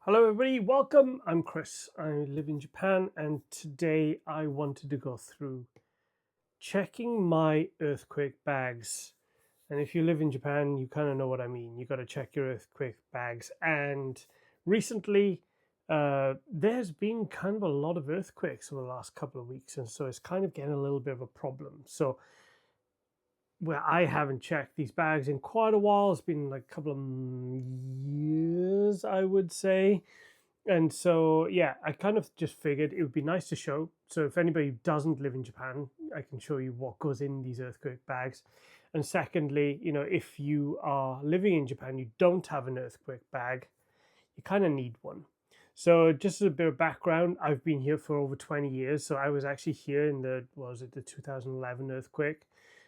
Hello everybody, welcome. I'm Chris. I live in Japan and today I wanted to go through checking my earthquake bags. And if you live in Japan, you kind of know what I mean. You got to check your earthquake bags. And recently, there's been kind of a lot of earthquakes over the last couple of weeks, and so it's kind of getting a little bit of a problem. So where I haven't checked these bags in quite a while. It's been like a couple of years, I would say. And so, yeah, I kind of just figured it would be nice to show. So if anybody doesn't live in Japan, I can show you what goes in these earthquake bags. And secondly, if you are living in Japan, you don't have an earthquake bag, you kind of need one. So just as a bit of background, I've been here for over 20 years. So I was actually here in the 2011 earthquake.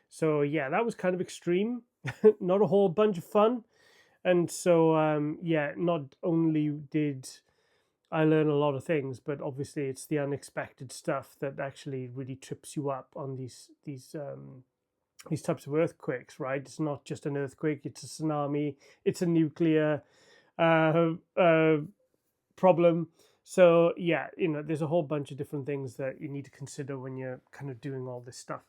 So yeah, that was kind of extreme, not a whole bunch of fun. And so, yeah, not only did I learn a lot of things, but obviously it's the unexpected stuff that actually really trips you up on these types of earthquakes, right? It's not just an earthquake; it's a tsunami, it's a nuclear uh, uh, problem. So yeah, there's a whole bunch of different things that you need to consider when you're kind of doing all this stuff.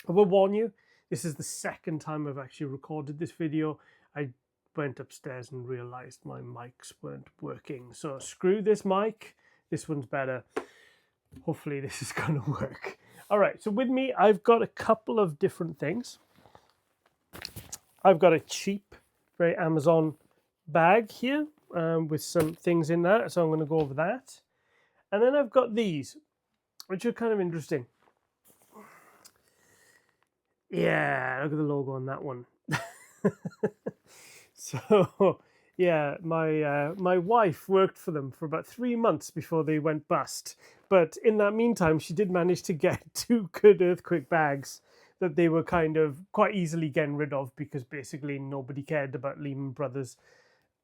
I will warn you, this is the second time I've actually recorded this video. I went upstairs and realized my mics weren't working. So screw this mic. This one's better. Hopefully this is going to work. All right, so with me, I've got a couple of different things. I've got a cheap, very Amazon bag here with some things in that. So I'm going to go over that. And then I've got these, which are kind of interesting. Yeah, look at the logo on that one. So yeah, my wife worked for them for about 3 months before they went bust. But in that meantime, she did manage to get two good earthquake bags that they were kind of quite easily getting rid of because basically nobody cared about Lehman Brothers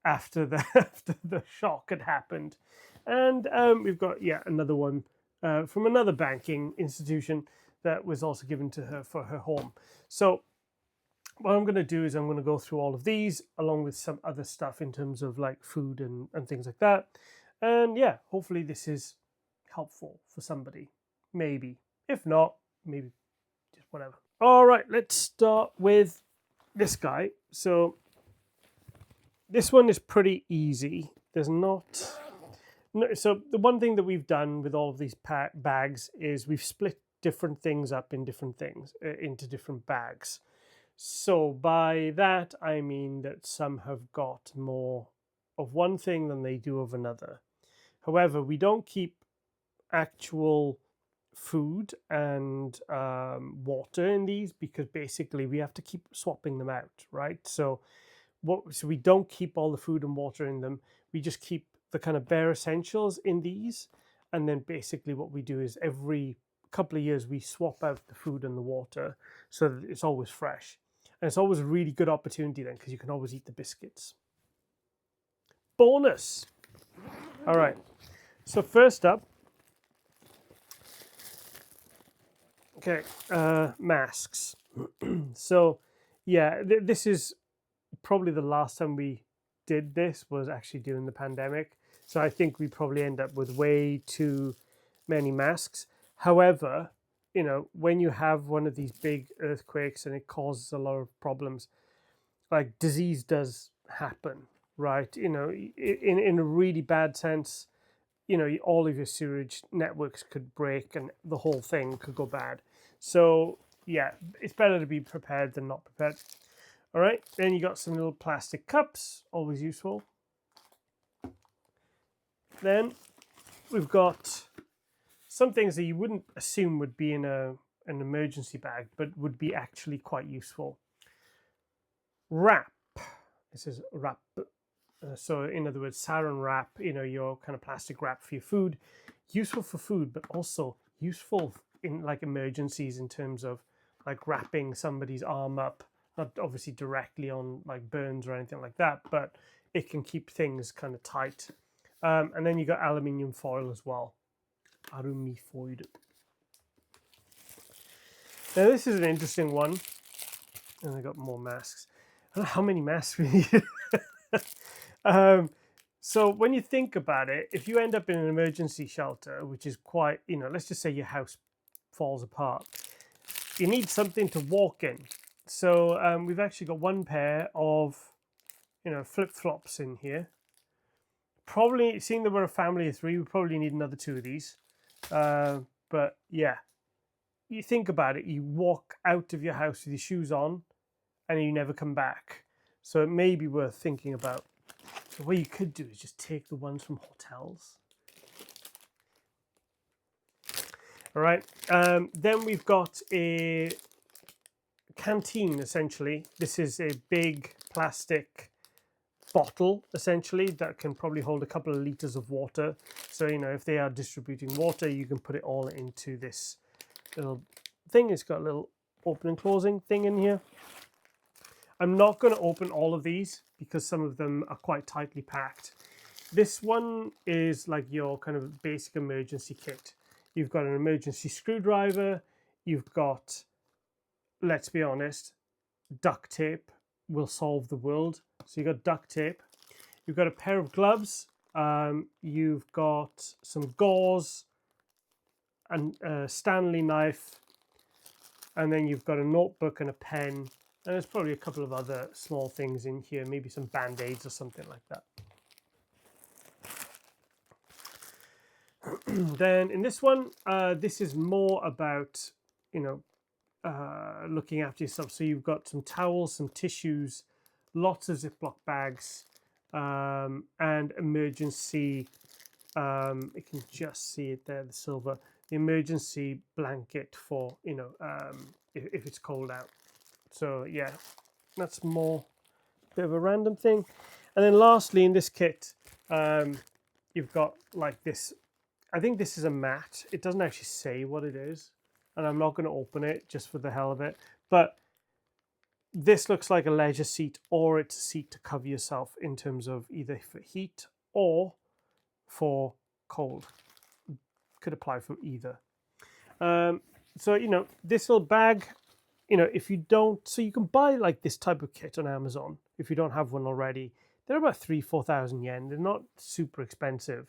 after the after the shock had happened. And we've got another one from another banking institution that was also given to her for her home. So what I'm going to do is I'm going to go through all of these along with some other stuff in terms of like food and things like that. And yeah, hopefully this is helpful for somebody. Maybe. If not, maybe just whatever. All right, let's start with this guy. So this one is pretty easy. There's not... No, so the one thing that we've done with all of these bags is we've split different things up in different things into different bags. So by that, I mean that some have got more of one thing than they do of another. However, we don't keep actual food and water in these because basically we have to keep swapping them out, right? So we don't keep all the food and water in them. We just keep the kind of bare essentials in these. And then basically what we do is every couple of years we swap out the food and the water so that it's always fresh. And it's always a really good opportunity then because you can always eat the biscuits. Bonus. All right. So first up, okay, masks. So yeah, this is probably the last time we did this was actually during the pandemic. So I think we probably end up with way too many masks. However, when you have one of these big earthquakes and it causes a lot of problems, like disease does happen, right? In a really bad sense, all of your sewage networks could break and the whole thing could go bad. So yeah, it's better to be prepared than not prepared. All right, then you got some little plastic cups, always useful. Then we've got some things that you wouldn't assume would be in an emergency bag, but would be actually quite useful. Wrap. This is wrap. So in other words, saran wrap, your kind of plastic wrap for your food. Useful for food, but also useful in like emergencies in terms of like wrapping somebody's arm up. Not obviously directly on like burns or anything like that, but it can keep things kind of tight. And then you got aluminium foil as well. Alumi foil. Now this is an interesting one. And I got more masks. I don't know how many masks we need. So when you think about it, if you end up in an emergency shelter, which is quite, let's just say your house falls apart, you need something to walk in. So we've actually got one pair of, flip-flops in here. Probably, seeing that we're a family of 3, we probably need another 2 of these. But yeah, you think about it, you walk out of your house with your shoes on and you never come back. So it may be worth thinking about. So what you could do is just take the ones from hotels. All right. Then we've got a canteen, essentially. This is a big plastic bottle, essentially, that can probably hold a couple of liters of water. So, if they are distributing water, you can put it all into this little thing. It's got a little open and closing thing in here. I'm not going to open all of these because some of them are quite tightly packed. This one is like your kind of basic emergency kit. You've got an emergency screwdriver. You've got, let's be honest, duct tape will solve the world. So you've got duct tape. You've got a pair of gloves. You've got some gauze and a Stanley knife. And then you've got a notebook and a pen. And there's probably a couple of other small things in here, maybe some band-aids or something like that. Then in this one, this is more about, looking after yourself. So you've got some towels, some tissues, lots of Ziploc bags, and emergency, you can just see it there, the silver, the emergency blanket for, if it's cold out. So yeah, that's more bit of a random thing. And then lastly in this kit, you've got like this, I think this is a mat. It doesn't actually say what it is, and I'm not going to open it just for the hell of it. But this looks like a leisure seat, or it's a seat to cover yourself in terms of either for heat or for cold. Could apply for either. So, this little bag, if you don't, so you can buy like this type of kit on Amazon if you don't have one already. They're about 3,000-4,000 yen. They're not super expensive.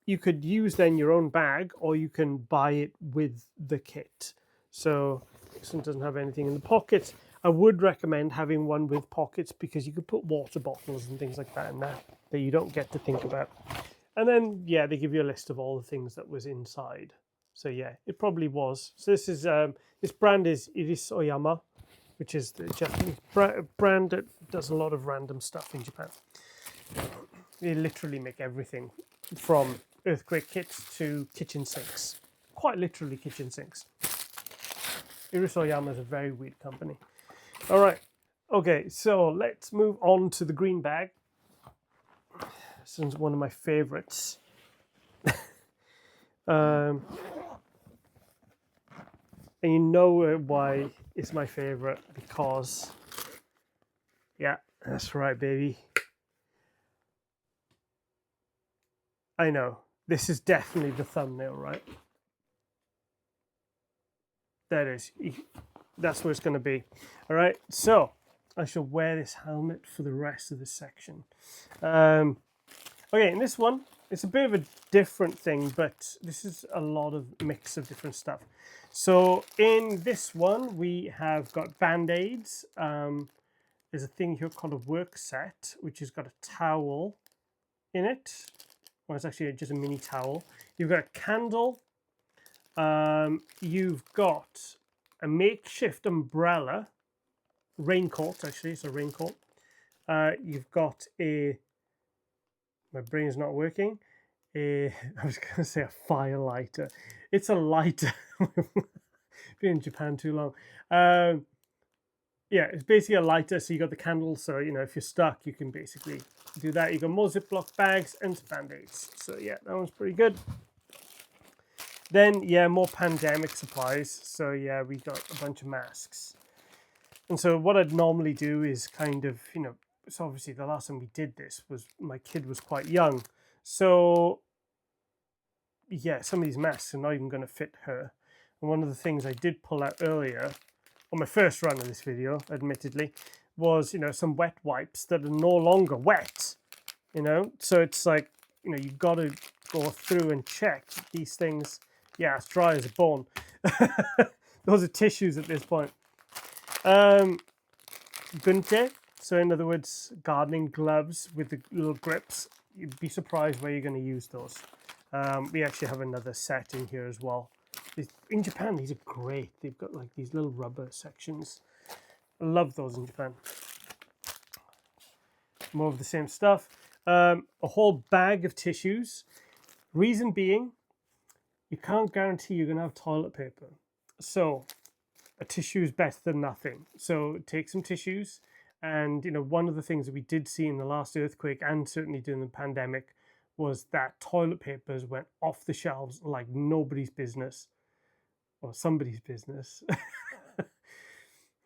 You could use then your own bag, or you can buy it with the kit. So this one doesn't have anything in the pockets. I would recommend having one with pockets because you could put water bottles and things like that in there that you don't get to think about. And then, yeah, they give you a list of all the things that was inside. So yeah, it probably was. So this is this brand is Iris Oyama, which is the Japanese brand that does a lot of random stuff in Japan. They literally make everything from earthquake kits to kitchen sinks. Quite literally kitchen sinks. Iris Oyama is a very weird company. All right. Okay, so let's move on to the green bag. This is one of my favorites. And you know why it's my favorite, because, yeah, that's right, baby. I know, this is definitely the thumbnail, right? There it is. That's where it's going to be. All right, so I shall wear this helmet for the rest of the section. Okay, in this one, it's a bit of a different thing, but this is a lot of mix of different stuff. So in this one, we have got band-aids. There's a thing here called a work set, which has got a towel in it. Well, it's actually just a mini towel. You've got a candle. You've got a makeshift umbrella, raincoat, actually, it's a raincoat. You've got a, my brain is not working, I was going to say a fire lighter. It's a lighter. Been in Japan too long. Yeah, it's basically a lighter, so you got the candle, so, if you're stuck, you can basically do that. You got more Ziploc bags and band-aids. So, yeah, that one's pretty good. Then, yeah, more pandemic supplies. So, yeah, we got a bunch of masks. And so what I'd normally do is kind of, so obviously the last time we did this was my kid was quite young. So, yeah, some of these masks are not even going to fit her. And one of the things I did pull out earlier, on my first run of this video, admittedly, was, some wet wipes that are no longer wet. you know. So it's like, you know, you've got to go through and check these things. Yeah, it's dry as a bone. Those are tissues at this point. Gunte, so in other words, gardening gloves with the little grips. You'd be surprised where you're going to use those. We actually have another set in here as well. In Japan, these are great. They've got like these little rubber sections. I love those in Japan. More of the same stuff. A whole bag of tissues. Reason being, you can't guarantee you're going to have toilet paper. So a tissue is better than nothing. So take some tissues. And, you know, one of the things that we did see in the last earthquake and certainly during the pandemic was that toilet papers went off the shelves like nobody's business, or somebody's business.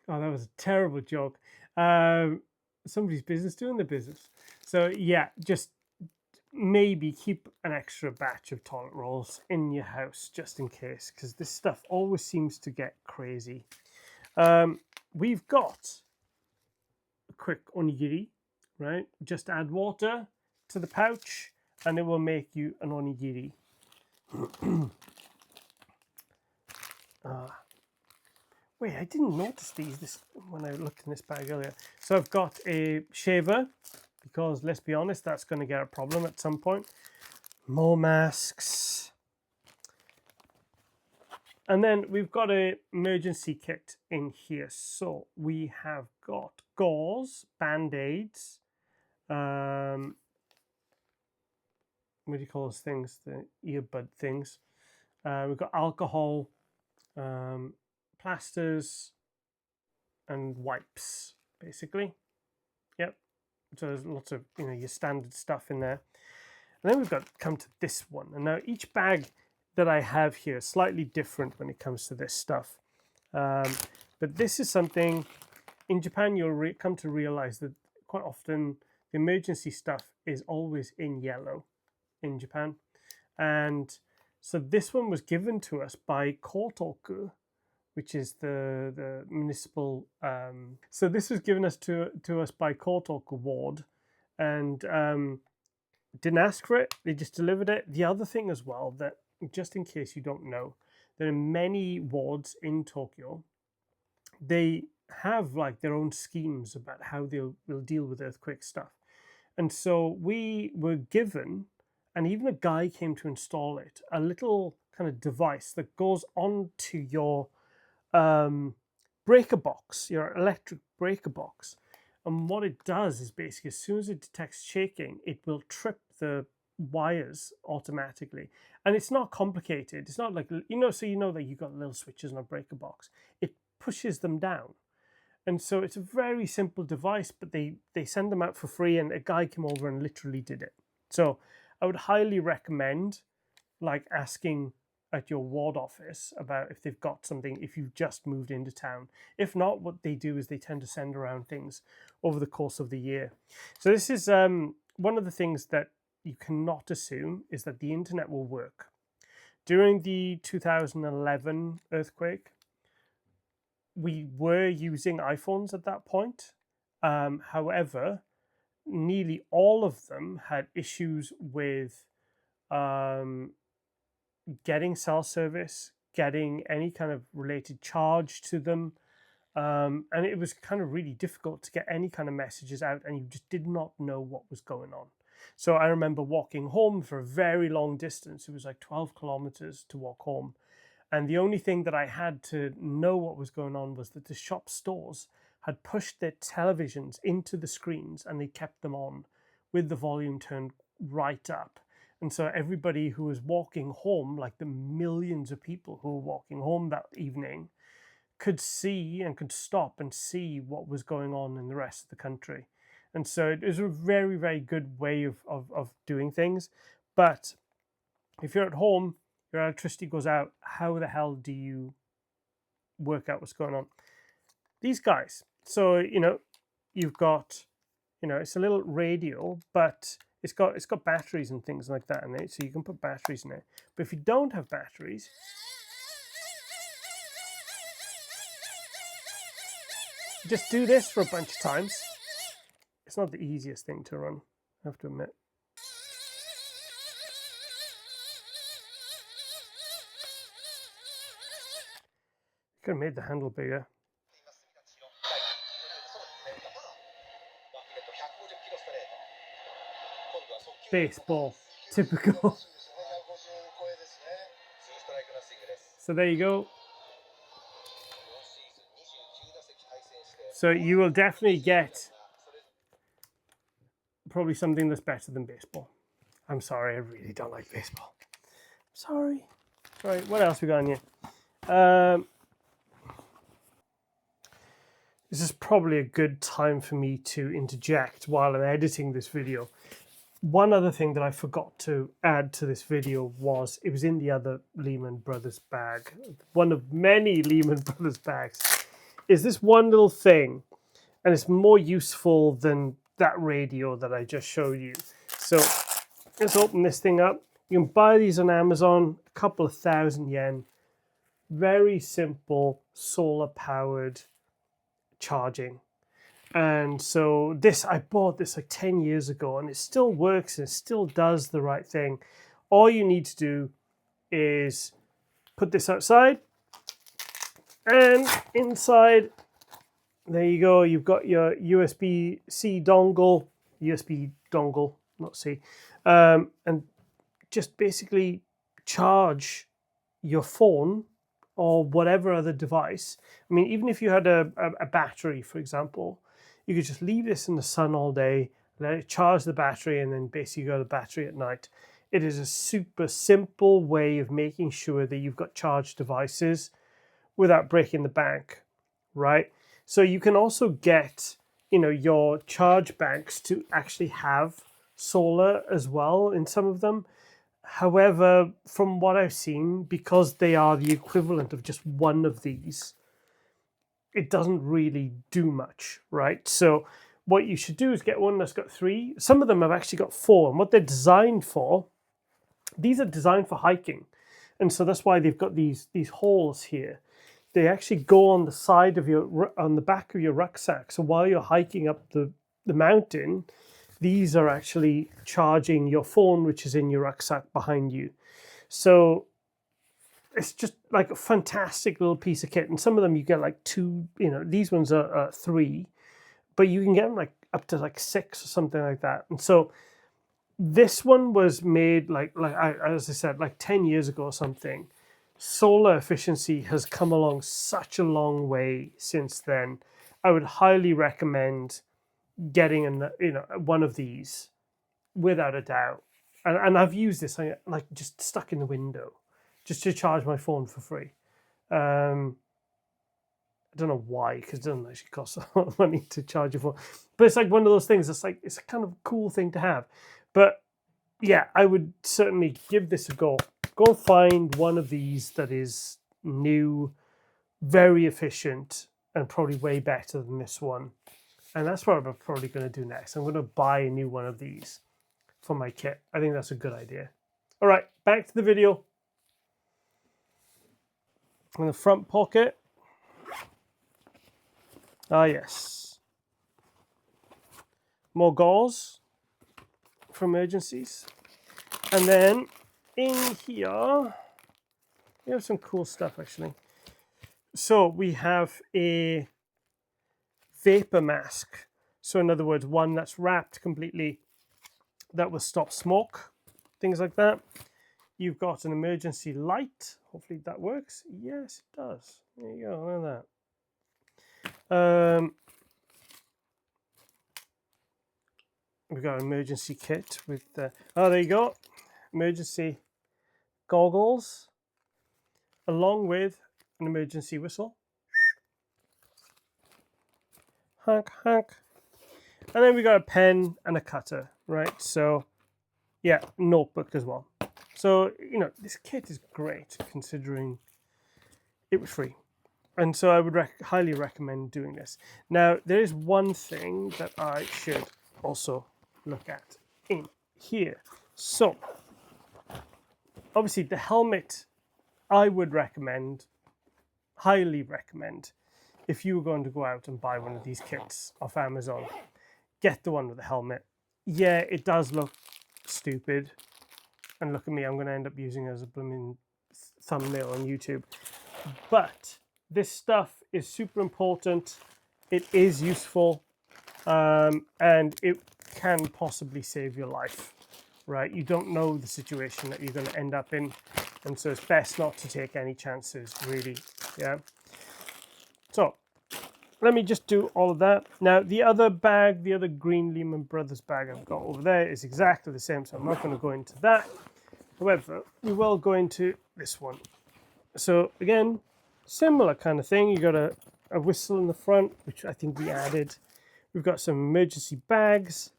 Oh, that was a terrible joke. Somebody's business doing the business. So yeah, just maybe keep an extra batch of toilet rolls in your house just in case, because this stuff always seems to get crazy. We've got a quick onigiri, right? Just add water to the pouch and it will make you an onigiri. Wait, I didn't notice these when I looked in this bag earlier. So I've got a shaver, because let's be honest, that's going to get a problem at some point. More masks. And then we've got an emergency kit in here. So we have got gauze, band-aids, what do you call those things? The earbud things. We've got alcohol, plasters, and wipes, basically. Yep. So there's lots of, you know, your standard stuff in there. And then we've got to come to this one. And now each bag that I have here is slightly different when it comes to this stuff. But this is something, in Japan, you'll come to realize that quite often the emergency stuff is always in yellow in Japan. And so this one was given to us by Kotoku, which is the municipal. So this was given us to us by Kotoku Ward, and didn't ask for it. They just delivered it. The other thing as well, that just in case you don't know, there are many wards in Tokyo. They have like their own schemes about how they'll deal with earthquake stuff, and so we were given, and even a guy came to install it, a little kind of device that goes onto your breaker box, your electric breaker box. And what it does is basically, as soon as it detects shaking, it will trip the wires automatically. And it's not complicated. It's not like, you know, so you know that you've got little switches on a breaker box. It pushes them down. And so it's a very simple device, but they send them out for free, and a guy came over and literally did it. So I would highly recommend like asking at your ward office about if they've got something, if you've just moved into town. If not, what they do is they tend to send around things over the course of the year. So this is one of the things that you cannot assume is that the internet will work. During the 2011 earthquake, we were using iPhones at that point. However, nearly all of them had issues with getting cell service, getting any kind of related charge to them. And it was kind of really difficult to get any kind of messages out, and you just did not know what was going on. So I remember walking home for a very long distance. It was like 12 kilometers to walk home. And the only thing that I had to know what was going on was that the shop stores had pushed their televisions into the screens, and they kept them on with the volume turned right up. And so everybody who was walking home, like the millions of people who were walking home that evening, could see and could stop and see what was going on in the rest of the country. And so it was a very, very good way of doing things. But if you're at home, your electricity goes out, how the hell do you work out what's going on? These guys. So, you know, you've got, you know, it's a little radio, but it's got batteries and things like that in it. So you can put batteries in it. But if you don't have batteries, just do this for a bunch of times. It's not the easiest thing to run. I have to admit. Could have made the handle bigger. Baseball, typical. So there you go. So you will definitely get probably something that's better than baseball. I'm sorry, I really don't like baseball. Sorry. All right, what else we got on here? This is probably a good time for me to interject while I'm editing this video. One other thing that I forgot to add to this video was, it was in the other Lehman Brothers bag, one of many Lehman Brothers bags, is this one little thing, and it's more useful than that radio that I just showed you. So let's open this thing up. You can buy these on Amazon, a couple of $1,000 yen. Very simple solar powered charging. And so I bought this like 10 years ago, and it still works and it still does the right thing. All you need to do is put this outside, and inside, there you go. You've got your USB-C dongle, USB dongle, not C, and just basically charge your phone or whatever other device. I mean, even if you had a battery, for example, you could just leave this in the sun all day, let it charge the battery, and then basically go to the battery at night. It is a super simple way of making sure that you've got charged devices without breaking the bank, right? So you can also get, your charge banks to actually have solar as well in some of them. However, from what I've seen, because they are the equivalent of just one of these, it doesn't really do much, right? So what you should do is get one that's got 3. Some of them have actually got 4. And what they're designed for, these are designed for hiking. And so that's why they've got these holes here. They actually go on the side of on the back of your rucksack. So while you're hiking up the mountain, these are actually charging your phone, which is in your rucksack behind you. So it's just like a fantastic little piece of kit. And some of them you get like 2, these ones are 3, but you can get them like up to like 6 or something like that. And so this one was made as I said, like 10 years ago or something. Solar efficiency has come along such a long way since then. I would highly recommend getting one of these without a doubt. And I've used this like just stuck in the window just to charge my phone for free. I don't know why, because it doesn't actually cost a lot of money to charge your phone. But it's like one of those things. It's like, it's a kind of cool thing to have. But yeah, I would certainly give this a go. Go find one of these that is new, very efficient, and probably way better than this one. And that's what I'm probably going to do next. I'm going to buy a new one of these for my kit. I think that's a good idea. All right, back to the video. In the front pocket. Ah, yes. More gauze for emergencies. And then in here, we have some cool stuff actually. So we have a vapor mask. So in other words, one that's wrapped completely that will stop smoke, things like that. You've got an emergency light. Hopefully that works. Yes, it does. There you go, look at that. We've got an emergency kit with oh, there you go. Emergency goggles, along with an emergency whistle. Honk, honk. And then we got a pen and a cutter, right? So, yeah, notebook as well. So, this kit is great considering it was free. And so I would highly recommend doing this. Now, there is one thing that I should also look at in here. So, obviously the helmet, I would recommend, highly recommend, if you were going to go out and buy one of these kits off Amazon, get the one with the helmet. yeah, it does look stupid. And look at me, I'm going to end up using it as a blooming thumbnail on YouTube. But this stuff is super important. It is useful, and it can possibly save your life, right? You don't know the situation that you're going to end up in, and so it's best not to take any chances, really. Yeah. So let me just do all of that. Now, the other bag, the other green Lehman Brothers bag I've got over there is exactly the same, so I'm not going to go into that. However, we will go into this one. So again, similar kind of thing. You got a whistle in the front, which I think we added. We've got some emergency bags,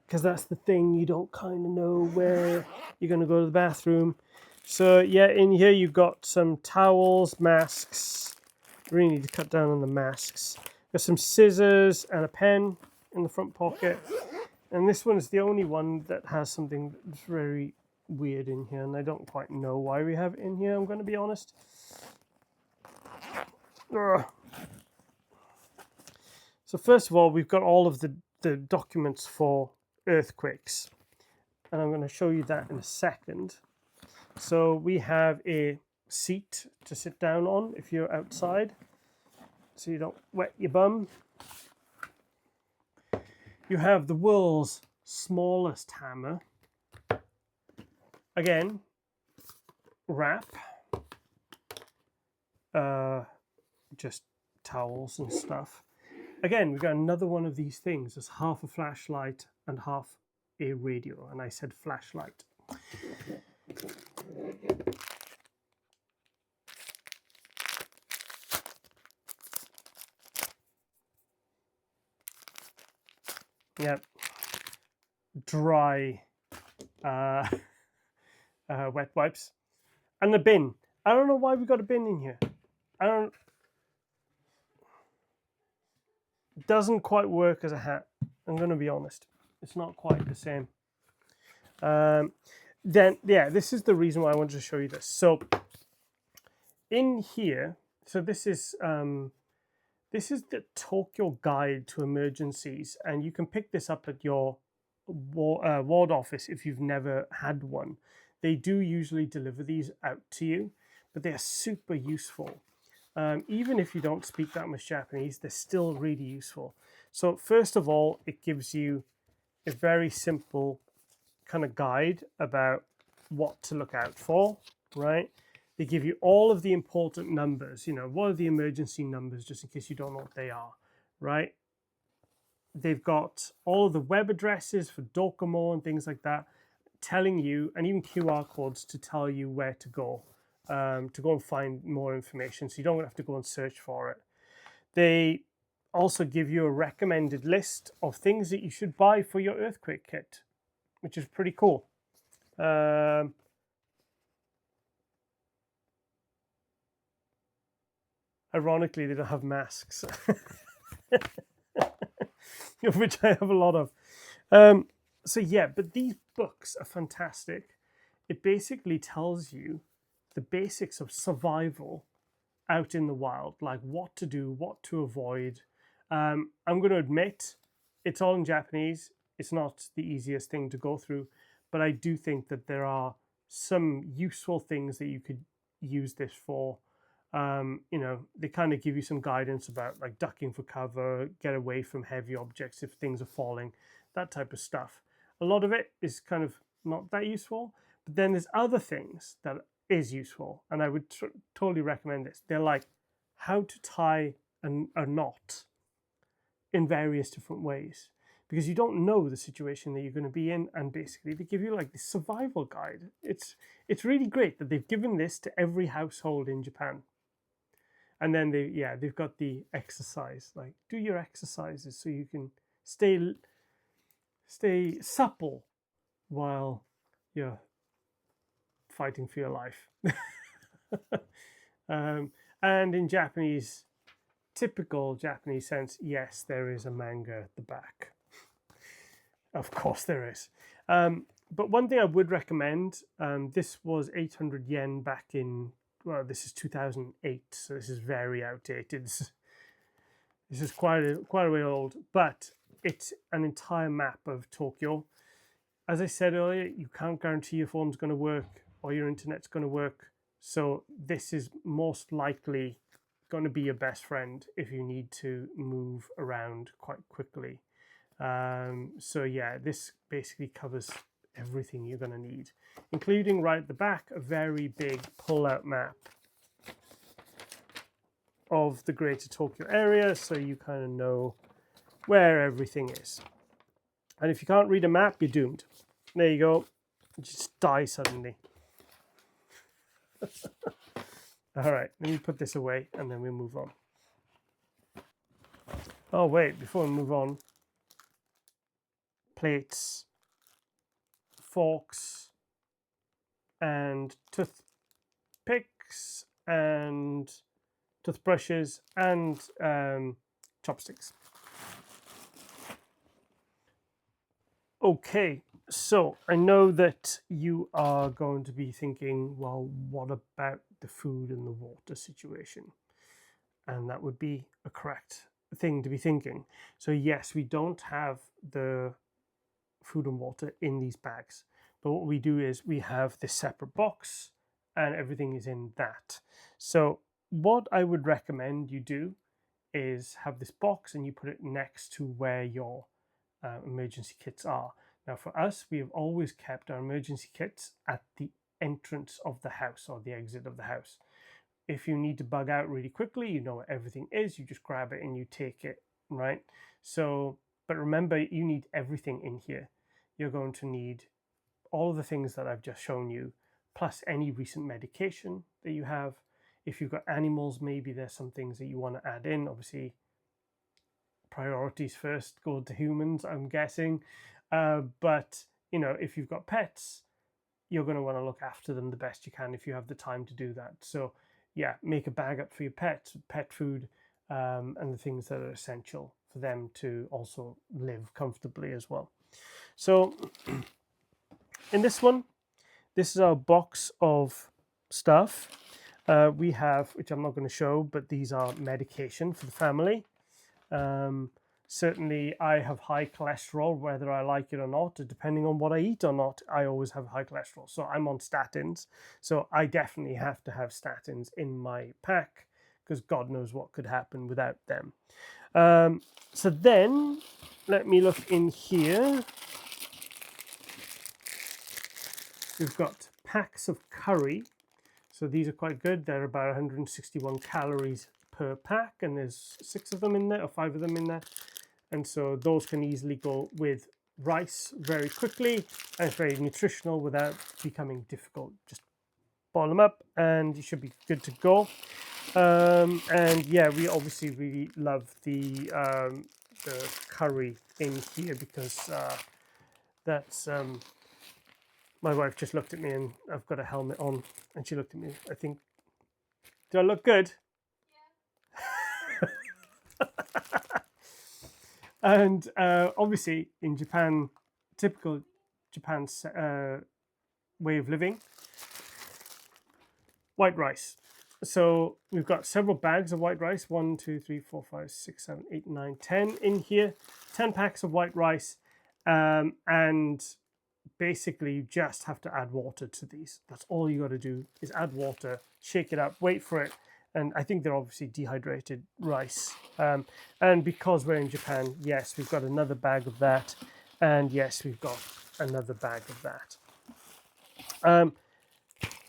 because that's the thing, you don't kind of know where you're going to go to the bathroom. So yeah, in here you've got some towels, masks. Really need to cut down on the masks. There's some scissors and a pen in the front pocket. And this one is the only one that has something that's very weird in here, and I don't quite know why we have it in here, I'm going to be honest. Ugh. So first of all, we've got all of the documents for earthquakes, and I'm going to show you that in a second. So we have a seat to sit down on if you're outside, so you don't wet your bum. You have the world's smallest hammer. Again, wrap, just towels and stuff. Again, we've got another one of these things. There's half a flashlight and half a radio, and I said flashlight. Yep. Dry wet wipes. And a bin. I don't know why we got a bin in here. It doesn't quite work as a hat. I'm going to be honest. It's not quite the same. Then, yeah, this is the reason why I wanted to show you this. So, in here, so this is the Tokyo Guide to Emergencies, and you can pick this up at your ward office if you've never had one. They do usually deliver these out to you, but they're super useful. Even if you don't speak that much Japanese, they're still really useful. So first of all, it gives you a very simple kind of guide about what to look out for, right? They give you all of the important numbers, what are the emergency numbers, just in case you don't know what they are, right? They've got all of the web addresses for Docomo and things like that, telling you, and even QR codes to tell you where to go and find more information, so you don't have to go and search for it. They also give you a recommended list of things that you should buy for your earthquake kit, which is pretty cool. Ironically, they don't have masks, which I have a lot of. So yeah, but these books are fantastic. It basically tells you the basics of survival out in the wild, like what to do, what to avoid. I'm going to admit, it's all in Japanese. It's not the easiest thing to go through, but I do think that there are some useful things that you could use this for. They kind of give you some guidance about like ducking for cover, get away from heavy objects if things are falling, that type of stuff. A lot of it is kind of not that useful, but then there's other things that is useful, and I would totally recommend this. They're like how to tie a knot in various different ways, because you don't know the situation that you're going to be in, and basically they give you like this survival guide. It's really great that they've given this to every household in Japan. And then they've got the exercise, like do your exercises so you can stay supple while you're fighting for your life. And in Japanese, typical Japanese sense, yes, there is a manga at the back. Of course there is. But one thing I would recommend, this was 800 yen back in, well, this is 2008, so this is very outdated. This is quite a way old, but it's an entire map of Tokyo. As I said earlier, you can't guarantee your phone's going to work or your internet's going to work. So this is most likely going to be your best friend if you need to move around quite quickly. So yeah, this basically covers everything you're going to need, including right at the back, a very big pull-out map of the greater Tokyo area, so you kind of know where everything is. And if you can't read a map, you're doomed. There you go. You just die suddenly. All right, let me put this away and then we'll move on. Oh, wait, before we move on, plates, forks, and toothpicks, and toothbrushes, and chopsticks. Okay, so I know that you are going to be thinking, well, what about the food and the water situation? And that would be a correct thing to be thinking. So yes, we don't have the food and water in these bags, but what we do is we have this separate box and everything is in that. So what I would recommend you do is have this box and you put it next to where your emergency kits are. Now for us, we have always kept our emergency kits at the entrance of the house or the exit of the house. If you need to bug out really quickly, you know where everything is, you just grab it and you take it, right? So, but remember, you need everything in here. You're going to need all of the things that I've just shown you, plus any recent medication that you have. If you've got animals, maybe there's some things that you want to add in. Obviously, priorities first go to humans, I'm guessing. But, you know, if you've got pets, you're going to want to look after them the best you can if you have the time to do that. So, yeah, make a bag up for your pets, pet food, and the things that are essential for them to also live comfortably as well. So in this one, this is our box of stuff. We have, which I'm not going to show, but these are medication for the family. Certainly I have high cholesterol, whether I like it or not, depending on what I eat or not, I always have high cholesterol. So I'm on statins. So I definitely have to have statins in my pack because God knows what could happen without them. So then let me look in here. We've got packs of curry. So these are quite good. They're about 161 calories per pack, and there's 6 of them in there or 5 of them in there. And so those can easily go with rice very quickly, and it's very nutritional without becoming difficult. Just boil them up and you should be good to go. And yeah, we obviously really love the curry in here because that's my wife just looked at me and I've got a helmet on and she looked at me. I think, do I look good? Yeah. And obviously in Japan, typical Japan's way of living, white rice. So we've got several bags of white rice, 1, 2, 3, 4, 5, 6, 7, 8, 9, 10 in here, 10 packs of white rice. And basically you just have to add water to these. That's all you got to do is add water, shake it up, wait for it. And I think they're obviously dehydrated rice. And because we're in Japan, yes, we've got another bag of that. And yes, we've got another bag of that.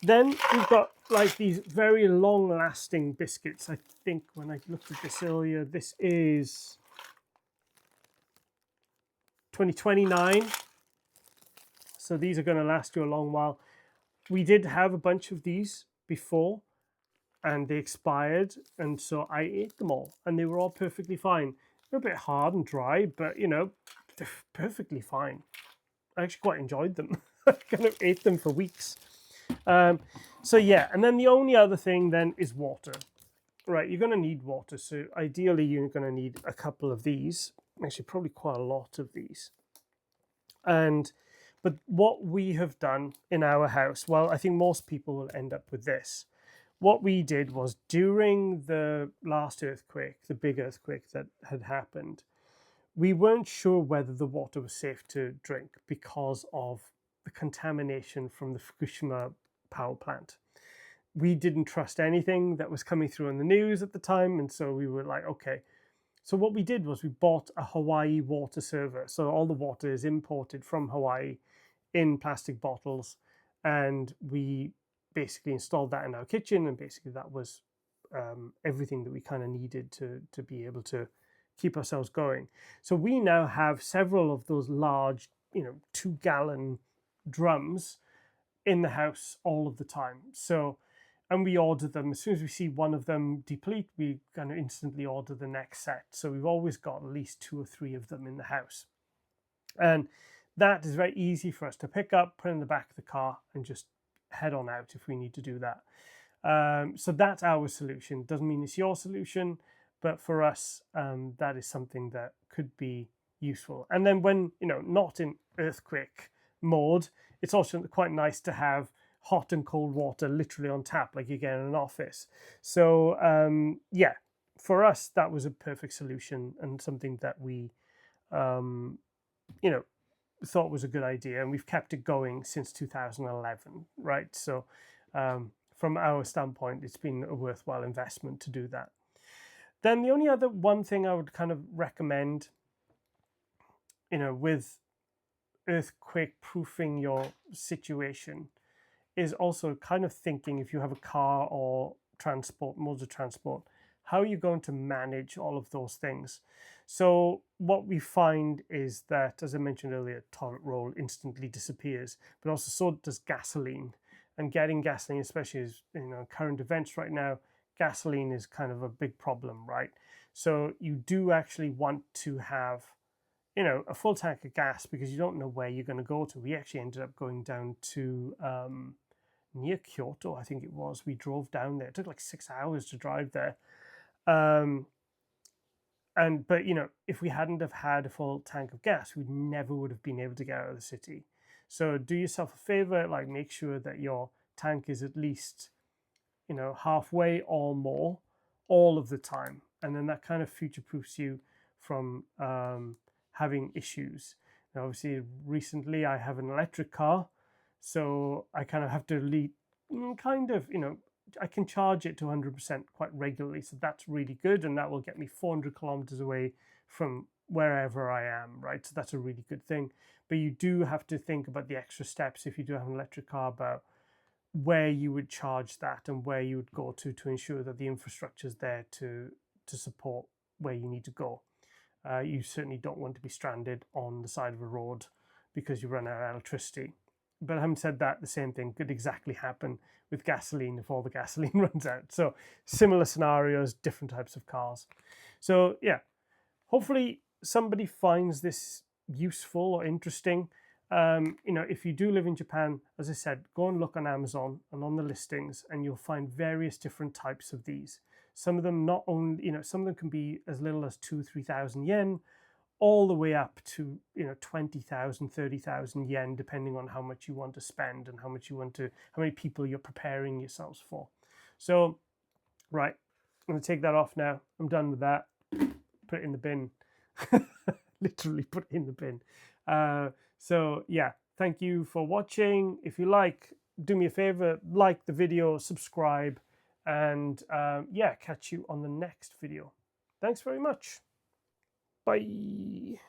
Then we've got like these very long-lasting biscuits. I think when I looked at this earlier, this is 2029. So these are going to last you a long while. We did have a bunch of these before and they expired, and so I ate them all and they were all perfectly fine. They're a bit hard and dry, but you know, they're perfectly fine. I actually quite enjoyed them. I kind of ate them for weeks. So yeah, and then the only other thing then is water. Right, you're going to need water. So ideally you're going to need a couple of these. Actually, probably quite a lot of these. But what we have done in our house, well, I think most people will end up with this. What we did was during the last earthquake, the big earthquake that had happened, we weren't sure whether the water was safe to drink because of the contamination from the Fukushima power plant. We didn't trust anything that was coming through on the news at the time, and so we were like, okay. So what we did was we bought a Hawaii water server. So all the water is imported from Hawaii in plastic bottles, and we basically installed that in our kitchen, and basically that was everything that we kind of needed to be able to keep ourselves going. So we now have several of those large, 2-gallon drums in the house all of the time. So, and we order them as soon as we see one of them deplete, we kind of instantly order the next set. So we've always got at least 2 or 3 of them in the house, and that is very easy for us to pick up, put in the back of the car, and just head on out if we need to do that. So that's our solution. Doesn't mean it's your solution, but for us, that is something that could be useful. And then when, not in earthquake mode, it's also quite nice to have hot and cold water literally on tap, like you get in an office. So yeah, for us, that was a perfect solution and something that we, thought was a good idea, and we've kept it going since 2011, right? So from our standpoint, it's been a worthwhile investment to do that. Then the only other one thing I would kind of recommend, with earthquake proofing your situation, is also kind of thinking, if you have a car or modes of transport, how are you going to manage all of those things? So what we find is that, as I mentioned earlier, toilet roll instantly disappears, but also so does gasoline. And getting gasoline, especially as current events right now, gasoline is kind of a big problem, right? So you do actually want to have, a full tank of gas, because you don't know where you're going to go to. We actually ended up going down to near Kyoto, I think it was. We drove down there. It took like 6 hours to drive there. But if we hadn't have had a full tank of gas, we never would have been able to get out of the city. So do yourself a favor, like make sure that your tank is at least, halfway or more all of the time. And then that kind of future-proofs you from having issues. Now, obviously, recently I have an electric car, so I kind of have to I can charge it to 100% quite regularly. So that's really good. And that will get me 400 kilometers away from wherever I am, right? So that's a really good thing. But you do have to think about the extra steps if you do have an electric car, about where you would charge that and where you would go to ensure that the infrastructure is there to support where you need to go. You certainly don't want to be stranded on the side of a road because you run out of electricity. But having said that, the same thing could exactly happen with gasoline if all the gasoline runs out. So similar scenarios, different types of cars. So yeah, hopefully somebody finds this useful or interesting. If you do live in Japan, as I said, go and look on Amazon and on the listings, and you'll find various different types of these. Some of them not only, some of them can be as little as 2,000-3,000 yen, all the way up to 20,000, 30,000 yen, depending on how much you want to spend and how many people you're preparing yourselves for. So, right, I'm gonna take that off now. I'm done with that. Put it in the bin. Literally put it in the bin. So yeah, thank you for watching. If you like, do me a favor, like the video, subscribe, and yeah, catch you on the next video. Thanks very much. Bye.